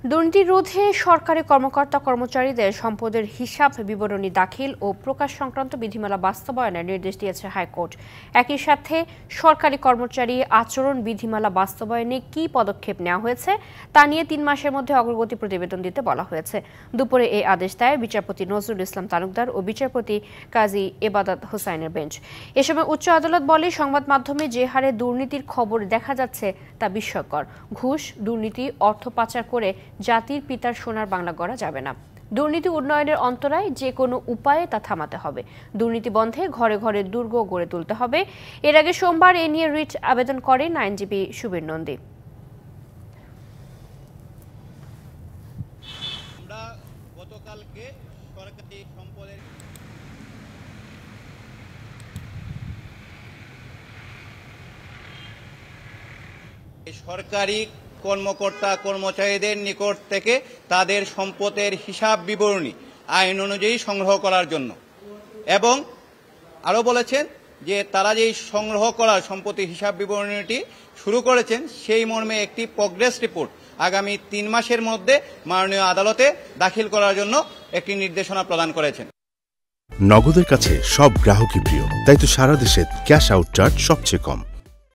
দুর্নীতি রোধে সরকারি কর্মকর্তা-কর্মচারীদের সম্পদের হিসাব বিবরণী দাখিল ও প্রকাশ সংক্রান্ত বিধিমালা বাস্তবায়নের নির্দেশ দিয়েছে হাইকোর্ট। একই সাথে সরকারি কর্মচারী আচরণ বিধিমালা বাস্তবায়নে কী পদক্ষেপ নেওয়া হয়েছে তা নিয়ে ৩ মাসের মধ্যে অগ্রগতি প্রতিবেদন দিতে বলা হয়েছে। দুপুরে এই আদেশ দেয় বিচারপতি নজরুল ইসলাম তালুকদার ও বিচারপতি কাজী এবাদত হোসাইনের বেঞ্চ। এ সময় উচ্চ আদালত বলে, সংবাদ মাধ্যমে যে হারে দুর্নীতির খবর দেখা যাচ্ছে তা বিস্ময়কর। ঘুষ, দুর্নীতি, অর্থ পাচার করে জাতির পিতার সোনার বাংলা গড়া যাবে না। দুর্নীতি উন্নয়নের অন্তরায় যে কোনো উপায়ে তা থামাতে হবে। দুর্নীতি বন্ধে ঘরে ঘরে দুর্গ গড়ে তুলতে হবে। এর আগে সোমবার এ নিয়ে রিট আবেদন করেন আইনজীবী সুবীর নন্দী। সরকারি কর্মকর্তা কর্মচারীদের নিকট থেকে তাদের সম্পদের হিসাব বিবরণী আইন অনুযায়ী সংগ্রহ করার জন্য, এবং আরও বলেছেন যে তারা যেই সংগ্রহ করার সম্পত্তির হিসাব বিবরণীটি শুরু করেছেন সেই মর্মে একটি প্রোগ্রেস রিপোর্ট আগামী ৩ মাসের মধ্যে মাননীয় আদালতে দাখিল করার জন্য একটি নির্দেশনা প্রদান করেছেন। নগদের কাছে সব গ্রাহকই প্রিয়, তাই তো সারা দেশে ক্যাশ আউট চার্জ সবচেয়ে কম।